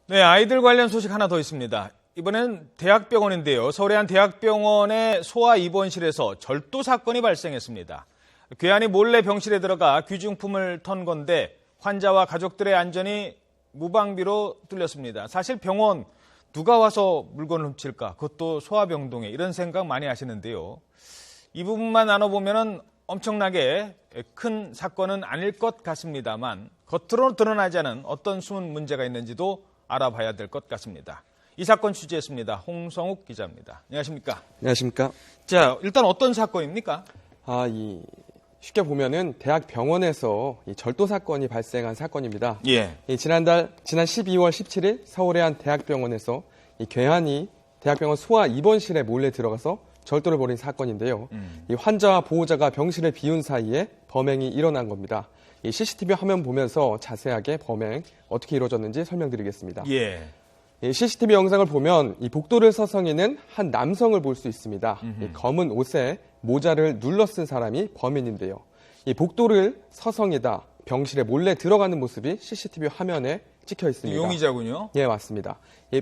네, 아이들 관련 소식 하나 더 있습니다. 이번엔 대학병원인데요. 서울의 한 대학병원의 소아 입원실에서 절도 사건이 발생했습니다. 괴한이 몰래 병실에 들어가 귀중품을 턴 건데 환자와 가족들의 안전이 무방비로 뚫렸습니다. 사실 병원 누가 와서 물건을 훔칠까? 그것도 소아병동에 이런 생각 많이 하시는데요. 이 부분만 나눠보면 엄청나게 큰 사건은 아닐 것 같습니다만 겉으로 드러나지 않은 어떤 숨은 문제가 있는지도 알아봐야 될 것 같습니다. 이 사건 취재했습니다. 홍성욱 기자입니다. 안녕하십니까? 안녕하십니까? 자, 일단 어떤 사건입니까? 쉽게 보면은 대학병원에서 이 절도 사건이 발생한 사건입니다. 예. 지난 12월 17일 서울의 한 대학병원에서 이 괴한이 대학병원 소아 입원실에 몰래 들어가서 절도를 벌인 사건인데요. 이 환자와 보호자가 병실을 비운 사이에 범행이 일어난 겁니다. 이 CCTV 화면 보면서 자세하게 범행 어떻게 이루어졌는지 설명드리겠습니다. 예. 이 CCTV 영상을 보면 이 복도를 서성이는 한 남성을 볼 수 있습니다. 이 검은 옷에 모자를 눌러 쓴 사람이 범인인데요. 이 복도를 서성이다 병실에 몰래 들어가는 모습이 CCTV 화면에 찍혀 있습니다. 용의자군요. 예, 맞습니다. 이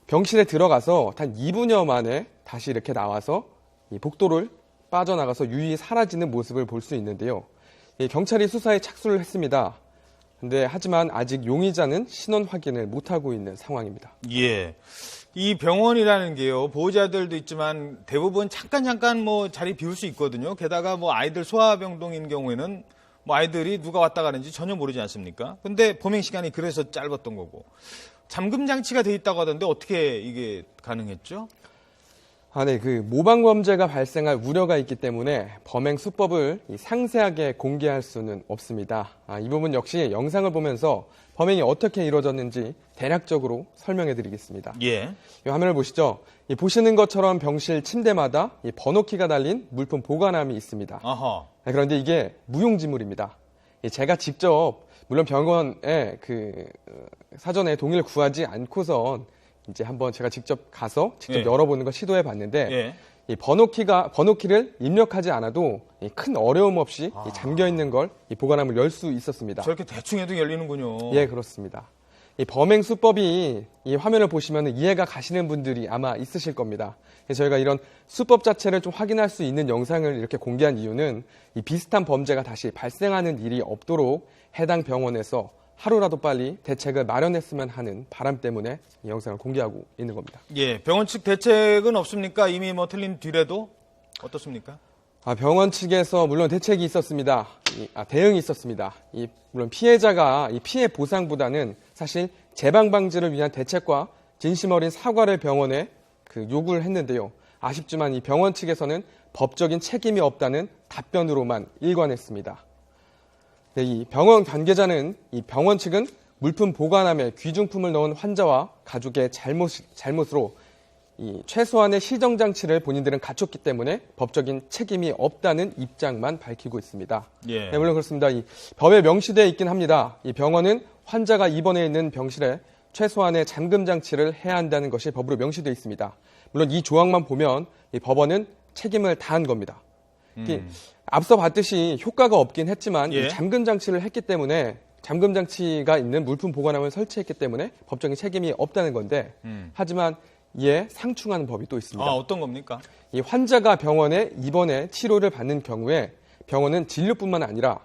병실에 들어가서 단 2분여 만에 다시 이렇게 나와서 이 복도를 빠져나가서 유유히 사라지는 모습을 볼 수 있는데요. 경찰이 수사에 착수를 했습니다. 하지만 아직 용의자는 신원 확인을 못하고 있는 상황입니다. 예. 이 병원이라는 게요, 보호자들도 있지만 대부분 잠깐 뭐 자리 비울 수 있거든요. 게다가 뭐 아이들 소아병동인 경우에는 뭐 아이들이 누가 왔다 가는지 전혀 모르지 않습니까? 근데 범행 시간이 그래서 짧았던 거고. 잠금 장치가 돼 있다고 하던데 어떻게 이게 가능했죠? 네, 모방 범죄가 발생할 우려가 있기 때문에 범행 수법을 상세하게 공개할 수는 없습니다. 이 부분 역시 영상을 보면서 범행이 어떻게 이루어졌는지 대략적으로 설명해 드리겠습니다. 예. 이 화면을 보시죠. 보시는 것처럼 병실 침대마다 번호키가 달린 물품 보관함이 있습니다. 아하. 그런데 이게 무용지물입니다. 제가 직접, 물론 병원에 사전에 동의를 구하지 않고선 이제 한번 제가 직접 가서 직접 예. 열어보는 걸 시도해 봤는데 예. 이 번호키를 입력하지 않아도 큰 어려움 없이 잠겨 있는 걸 이 보관함을 열 수 있었습니다. 저렇게 대충 해도 열리는군요. 예, 그렇습니다. 이 범행 수법이 이 화면을 보시면 이해가 가시는 분들이 아마 있으실 겁니다. 저희가 이런 수법 자체를 좀 확인할 수 있는 영상을 이렇게 공개한 이유는 이 비슷한 범죄가 다시 발생하는 일이 없도록 해당 병원에서 하루라도 빨리 대책을 마련했으면 하는 바람 때문에 이 영상을 공개하고 있는 겁니다. 예, 병원 측 대책은 없습니까? 이미 뭐 틀린 뒤래도 어떻습니까? 병원 측에서 물론 대책이 있었습니다. 대응이 있었습니다. 물론 피해자가 이 피해 보상보다는 사실 재방 방지를 위한 대책과 진심 어린 사과를 병원에 요구를 했는데요. 아쉽지만 이 병원 측에서는 법적인 책임이 없다는 답변으로만 일관했습니다. 네, 이 병원 관계자는 이 병원 측은 물품 보관함에 귀중품을 넣은 환자와 가족의 잘못으로 이 최소한의 시정 장치를 본인들은 갖췄기 때문에 법적인 책임이 없다는 입장만 밝히고 있습니다. 예. 네, 물론 그렇습니다. 이 법에 명시되어 있긴 합니다. 이 병원은 환자가 입원해 있는 병실에 최소한의 잠금 장치를 해야 한다는 것이 법으로 명시되어 있습니다. 물론 이 조항만 보면 이 법원은 책임을 다한 겁니다. 앞서 봤듯이 효과가 없긴 했지만 예. 이 잠금 장치를 했기 때문에 잠금 장치가 있는 물품 보관함을 설치했기 때문에 법적인 책임이 없다는 건데 하지만 이에 상충하는 법이 또 있습니다. 어떤 겁니까? 이 환자가 병원에 입원해 치료를 받는 경우에 병원은 진료뿐만 아니라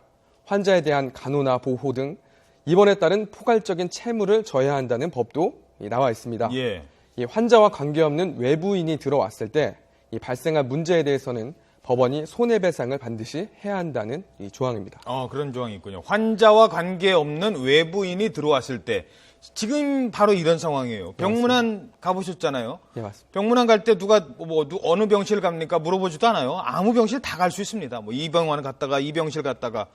환자에 대한 간호나 보호 등 입원에 따른 포괄적인 채무를 져야 한다는 법도 나와 있습니다. 예. 이 환자와 관계없는 외부인이 들어왔을 때 이 발생한 문제에 대해서는 법원이 손해배상을 반드시 해야 한다는 이 조항입니다. 그런 조항이 있군요. 환자와 관계없는 외부인이 들어왔을 때 지금 바로 이런 상황이에요. 병문안 가보셨잖아요. 예, 맞습니다. 병문안 갈 때 누가 어느 병실 갑니까? 물어보지도 않아요. 아무 병실 다 갈 수 있습니다. 이 병원 갔다가 이 병실 갔다가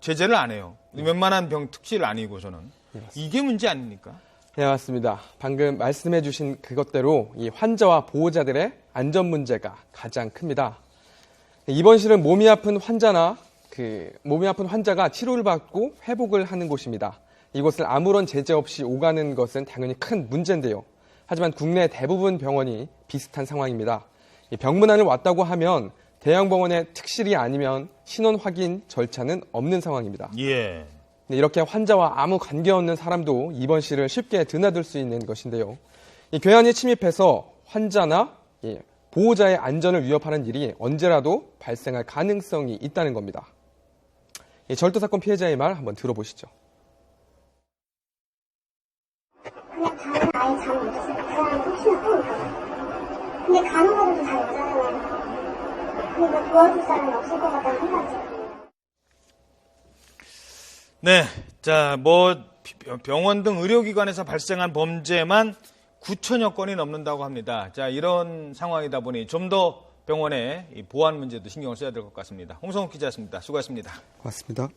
제재를 안 해요. 웬만한 특실 아니고서는. 예, 이게 문제 아닙니까? 네, 맞습니다. 방금 말씀해 주신 그것대로 이 환자와 보호자들의 안전 문제가 가장 큽니다. 입원실은 몸이 아픈 환자가 치료를 받고 회복을 하는 곳입니다. 이곳을 아무런 제재 없이 오가는 것은 당연히 큰 문제인데요. 하지만 국내 대부분 병원이 비슷한 상황입니다. 병문안을 왔다고 하면 대형 병원의 특실이 아니면 신원 확인 절차는 없는 상황입니다. 예. 이렇게 환자와 아무 관계없는 사람도 입원실을 쉽게 드나들 수 있는 것인데요. 이 괴한이 침입해서 환자나 보호자의 안전을 위협하는 일이 언제라도 발생할 가능성이 있다는 겁니다. 이 절도 사건 피해자의 말 한번 들어보시죠. 그냥 밤에 아예 잠을 못 잤어요. 불안이 혹시나 또 올까봐. 근데 간호사들도 다 여자잖아요. 그러니까 도와줄 사람이 없을 것 같다는 생각이 들어요. 네, 자, 병원 등 의료기관에서 발생한 범죄만 9천여 건이 넘는다고 합니다. 자, 이런 상황이다 보니 좀 더 병원의 이 보안 문제도 신경을 써야 될 것 같습니다. 홍성욱 기자였습니다. 수고하셨습니다. 고맙습니다.